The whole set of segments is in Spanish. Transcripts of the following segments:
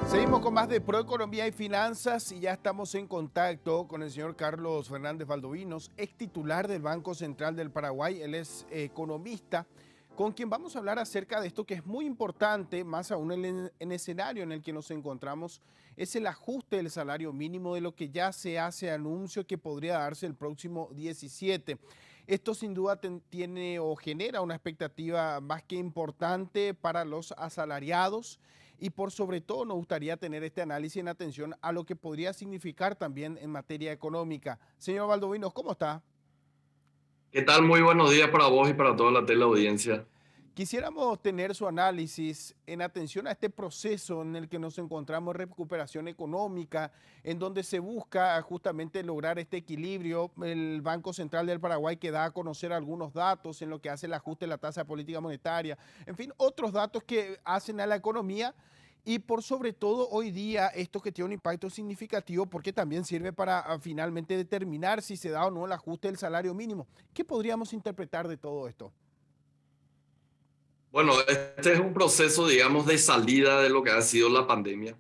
Seguimos con más de Proeconomía y Finanzas y ya estamos en contacto con el señor Carlos Fernández Valdovinos, ex titular del Banco Central del Paraguay. Él es economista, con quien vamos a hablar acerca de esto que es muy importante, más aún en el escenario en el que nos encontramos, es el ajuste del salario mínimo, de lo que ya se hace anuncio que podría darse el próximo 17. Esto sin duda tiene o genera una expectativa más que importante para los asalariados y por sobre todo nos gustaría tener este análisis en atención a lo que podría significar también en materia económica. Señor Valdovinos, ¿cómo está? ¿Qué tal? Muy buenos días para vos y para toda la teleaudiencia. Quisiéramos tener su análisis en atención a este proceso en el que nos encontramos en recuperación económica, en donde se busca justamente lograr este equilibrio. El Banco Central del Paraguay que da a conocer algunos datos en lo que hace el ajuste de la tasa de política monetaria, en fin, otros datos que hacen a la economía y por sobre todo hoy día esto que tiene un impacto significativo porque también sirve para finalmente determinar si se da o no el ajuste del salario mínimo. ¿Qué podríamos interpretar de todo esto? Bueno, este es un proceso, digamos, de salida de lo que ha sido la pandemia.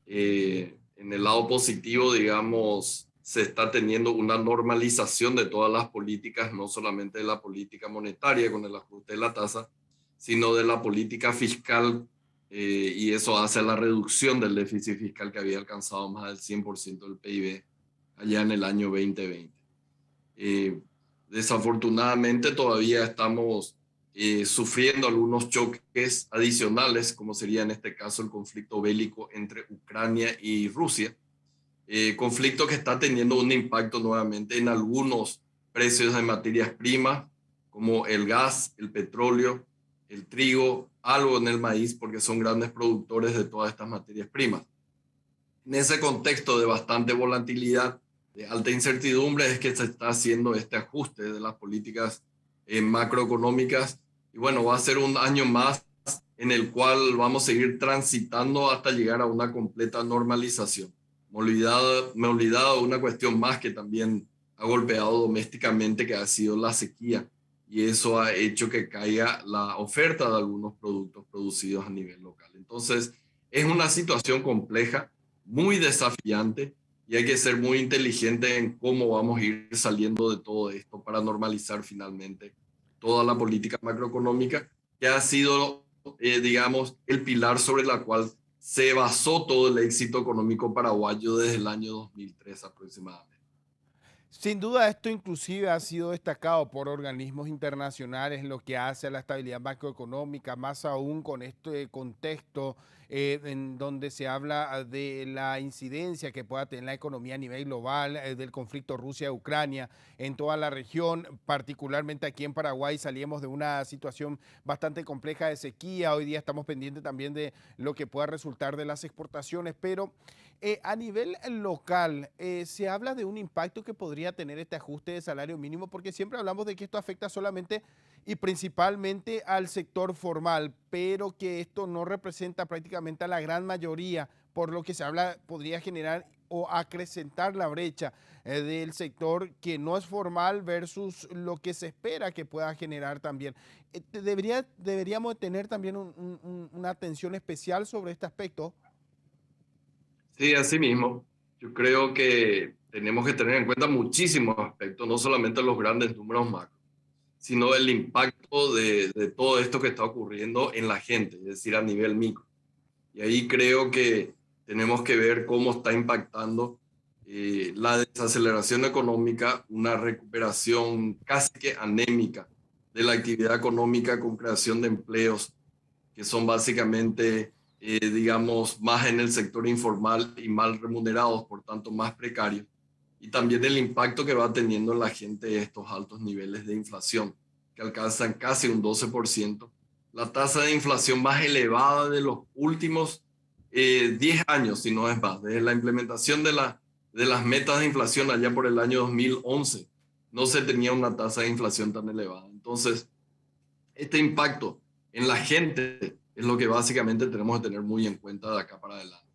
En el lado positivo, digamos, se está teniendo una normalización de todas las políticas, no solamente de la política monetaria con el ajuste de la tasa, sino de la política fiscal, y eso hace a la reducción del déficit fiscal que había alcanzado más del 100% del PIB allá en el año 2020. Eh, Desafortunadamente todavía estamos sufriendo algunos choques adicionales, como sería en este caso el conflicto bélico entre Ucrania y Rusia, conflicto que está teniendo un impacto nuevamente en algunos precios de materias primas, como el gas, el petróleo, el trigo, algo en el maíz, porque son grandes productores de todas estas materias primas. En ese contexto de bastante volatilidad, de alta incertidumbre, es que se está haciendo este ajuste de las políticas macroeconómicas. Y bueno, va a ser un año más en el cual vamos a seguir transitando hasta llegar a una completa normalización. Me olvidaba de una cuestión más que también ha golpeado domésticamente, que ha sido la sequía. Y eso ha hecho que caiga la oferta de algunos productos producidos a nivel local. Entonces, es una situación compleja, muy desafiante, y hay que ser muy inteligente en cómo vamos a ir saliendo de todo esto para normalizar finalmente toda la política macroeconómica que ha sido, digamos, el pilar sobre la cual se basó todo el éxito económico paraguayo desde el año 2003 aproximadamente. Sin duda esto inclusive ha sido destacado por organismos internacionales en lo que hace a la estabilidad macroeconómica, más aún con este contexto en donde se habla de la incidencia que pueda tener la economía a nivel global, del conflicto Rusia-Ucrania en toda la región, particularmente aquí en Paraguay salimos de una situación bastante compleja de sequía, hoy día estamos pendientes también de lo que pueda resultar de las exportaciones, pero a nivel local, se habla de un impacto que podría tener este ajuste de salario mínimo, porque siempre hablamos de que esto afecta solamente y principalmente al sector formal, pero que esto no representa prácticamente a la gran mayoría, por lo que se habla, podría generar o acrecentar la brecha del sector que no es formal versus lo que se espera que pueda generar también. Deberíamos tener también una atención especial sobre este aspecto. Sí, así mismo. Yo creo que tenemos que tener en cuenta muchísimos aspectos, no solamente los grandes números macro, sino el impacto de todo esto que está ocurriendo en la gente, es decir, a nivel micro. Y ahí creo que tenemos que ver cómo está impactando la desaceleración económica, una recuperación casi que anémica de la actividad económica con creación de empleos que son básicamente, digamos, más en el sector informal y mal remunerados, por tanto más precarios. Y también el impacto que va teniendo en la gente estos altos niveles de inflación, que alcanzan casi un 12%, la tasa de inflación más elevada de los últimos 10 años, si no es más, desde la implementación de las metas de inflación allá por el año 2011, no se tenía una tasa de inflación tan elevada. Entonces, este impacto en la gente es lo que básicamente tenemos que tener muy en cuenta de acá para adelante.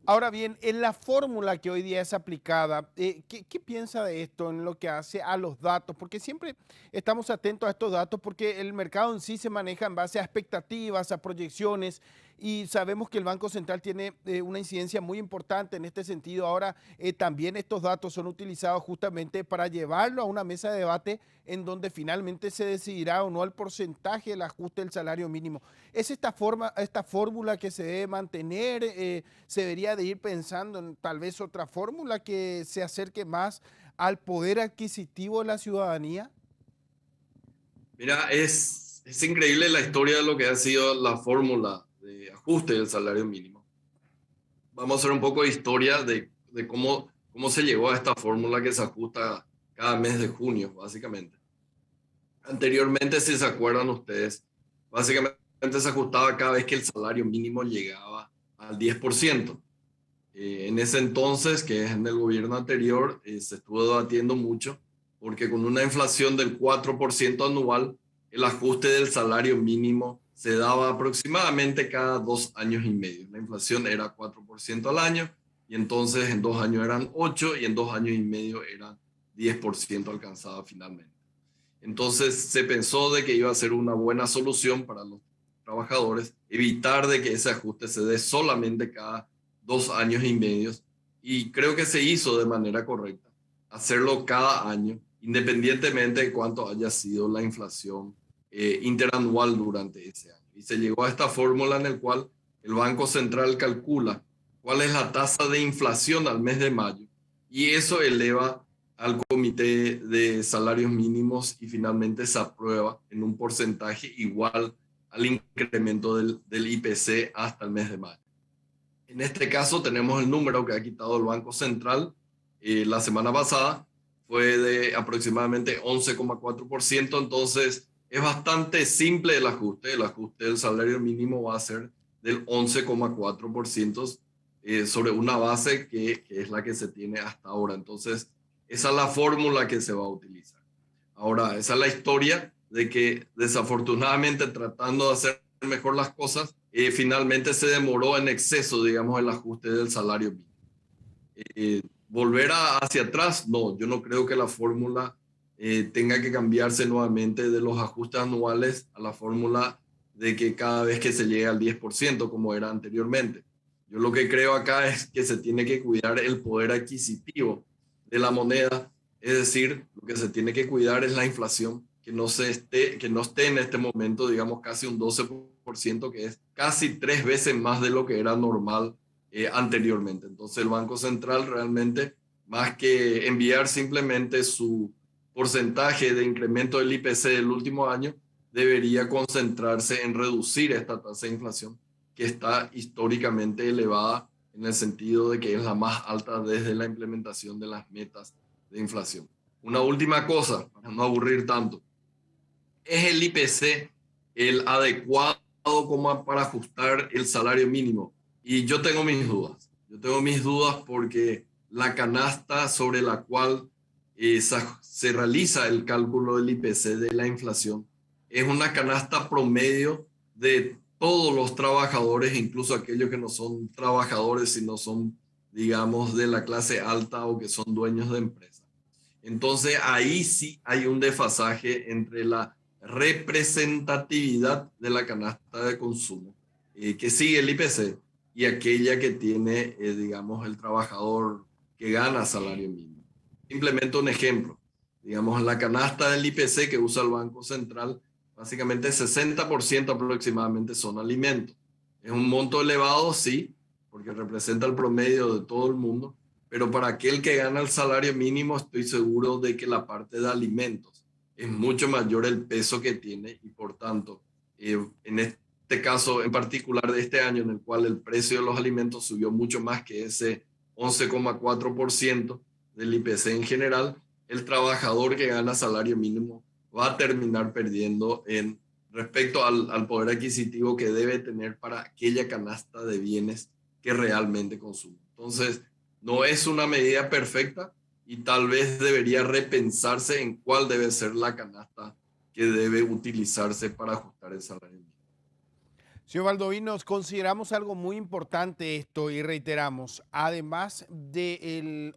Ahora bien, en la fórmula que hoy día es aplicada, ¿qué piensa de esto en lo que hace a los datos? Porque siempre estamos atentos a estos datos porque el mercado en sí se maneja en base a expectativas, a proyecciones y sabemos que el Banco Central tiene una incidencia muy importante en este sentido. Ahora, también estos datos son utilizados justamente para llevarlo a una mesa de debate en donde finalmente se decidirá o no el porcentaje del ajuste del salario mínimo. ¿Es esta fórmula que se debe mantener? ¿Se debería de ir pensando en tal vez otra fórmula que se acerque más al poder adquisitivo de la ciudadanía? Mira, es increíble la historia de lo que ha sido la fórmula de ajuste del salario mínimo. Vamos a hacer un poco de historia de cómo se llegó a esta fórmula que se ajusta cada mes de junio, básicamente. Anteriormente, si se acuerdan ustedes, básicamente se ajustaba cada vez que el salario mínimo llegaba al 10%. En ese entonces, que es en el gobierno anterior, se estuvo debatiendo mucho porque con una inflación del 4% anual, el ajuste del salario mínimo se daba aproximadamente cada 2 años y medio. La inflación era 4% al año y entonces en 2 años eran 8 y en 2 años y medio eran 10% alcanzada finalmente. Entonces se pensó de que iba a ser una buena solución para los trabajadores, evitar de que ese ajuste se dé solamente cada 2 años y medio. Y creo que se hizo de manera correcta, hacerlo cada año, independientemente de cuánto haya sido la inflación interanual durante ese año. Y se llegó a esta fórmula en la cual el Banco Central calcula cuál es la tasa de inflación al mes de mayo y eso eleva al comité de salarios mínimos y finalmente se aprueba en un porcentaje igual al incremento del IPC hasta el mes de mayo. En este caso tenemos el número que ha quitado el Banco Central la semana pasada, fue de aproximadamente 11,4%, entonces es bastante simple el ajuste del salario mínimo va a ser del 11,4% sobre una base que es la que se tiene hasta ahora, entonces esa es la fórmula que se va a utilizar. Ahora, esa es la historia de que desafortunadamente tratando de hacer mejor las cosas, finalmente se demoró en exceso, digamos, el ajuste del salario mínimo. Volver hacia atrás, no, yo no creo que la fórmula tenga que cambiarse nuevamente de los ajustes anuales a la fórmula de que cada vez que se llegue al 10%, como era anteriormente. Yo lo que creo acá es que se tiene que cuidar el poder adquisitivo de la moneda, es decir, lo que se tiene que cuidar es la inflación, que no esté en este momento, digamos, casi un 12%, que es casi 3 veces más de lo que era normal anteriormente. Entonces el Banco Central realmente, más que enviar simplemente su porcentaje de incremento del IPC del último año, debería concentrarse en reducir esta tasa de inflación que está históricamente elevada en el sentido de que es la más alta desde la implementación de las metas de inflación. Una última cosa, para no aburrir tanto. ¿Es el IPC el adecuado como para ajustar el salario mínimo? Y yo tengo mis dudas. Yo tengo mis dudas porque la canasta sobre la cual se realiza el cálculo del IPC de la inflación es una canasta promedio de todos los trabajadores, incluso aquellos que no son trabajadores, sino son, digamos, de la clase alta o que son dueños de empresas. Entonces ahí sí hay un desfasaje entre la representatividad de la canasta de consumo que sigue el IPC y aquella que tiene, digamos, el trabajador que gana salario mínimo. Simplemente un ejemplo, digamos, la canasta del IPC que usa el Banco Central, básicamente 60% aproximadamente son alimentos. Es un monto elevado, sí, porque representa el promedio de todo el mundo, pero para aquel que gana el salario mínimo estoy seguro de que la parte de alimentos es mucho mayor el peso que tiene y por tanto, en este caso en particular de este año en el cual el precio de los alimentos subió mucho más que ese 11,4% del IPC en general, el trabajador que gana salario mínimo va a terminar perdiendo en respecto al poder adquisitivo que debe tener para aquella canasta de bienes que realmente consume. Entonces, no es una medida perfecta y tal vez debería repensarse en cuál debe ser la canasta que debe utilizarse para ajustar el salario mínimo. Señor Valdovinos, consideramos algo muy importante esto y reiteramos, además de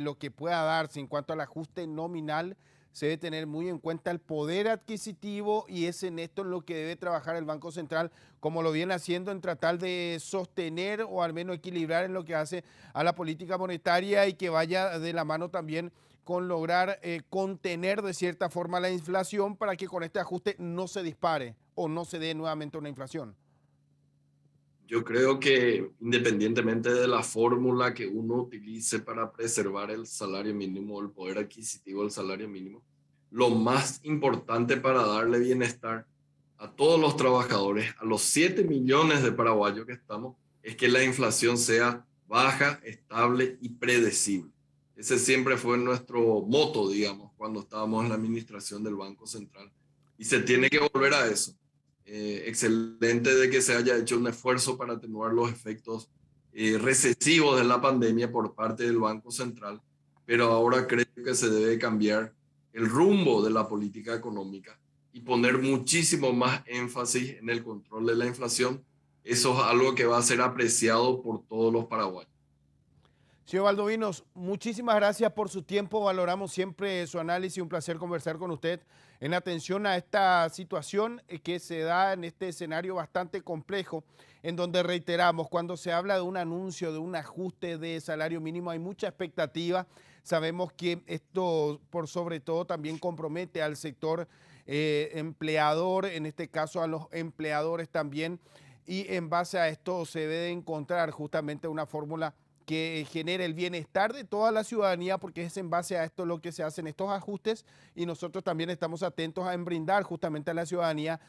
lo que pueda darse en cuanto al ajuste nominal, se debe tener muy en cuenta el poder adquisitivo y es en esto en lo que debe trabajar el Banco Central, como lo viene haciendo en tratar de sostener o al menos equilibrar en lo que hace a la política monetaria y que vaya de la mano también con lograr contener de cierta forma la inflación para que con este ajuste no se dispare o no se dé nuevamente una inflación. Yo creo que independientemente de la fórmula que uno utilice para preservar el salario mínimo, el poder adquisitivo del salario mínimo, lo más importante para darle bienestar a todos los trabajadores, a los 7 millones de paraguayos que estamos, es que la inflación sea baja, estable y predecible. Ese siempre fue nuestro moto, digamos, cuando estábamos en la administración del Banco Central. Y se tiene que volver a eso. Excelente de que se haya hecho un esfuerzo para atenuar los efectos recesivos de la pandemia por parte del Banco Central, pero ahora creo que se debe cambiar el rumbo de la política económica y poner muchísimo más énfasis en el control de la inflación. Eso es algo que va a ser apreciado por todos los paraguayos. Señor Valdovinos, muchísimas gracias por su tiempo. Valoramos siempre su análisis. Un placer conversar con usted en atención a esta situación que se da en este escenario bastante complejo, en donde reiteramos, cuando se habla de un anuncio, de un ajuste de salario mínimo, hay mucha expectativa. Sabemos que esto, por sobre todo, también compromete al sector empleador, en este caso a los empleadores también, y en base a esto se debe encontrar justamente una fórmula que genere el bienestar de toda la ciudadanía, porque es en base a esto lo que se hacen estos ajustes y nosotros también estamos atentos a brindar justamente a la ciudadanía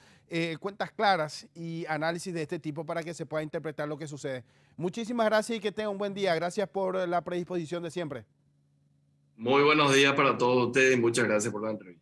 cuentas claras y análisis de este tipo para que se pueda interpretar lo que sucede. Muchísimas gracias y que tenga un buen día. Gracias por la predisposición de siempre. Muy buenos días para todos ustedes y muchas gracias por la entrevista.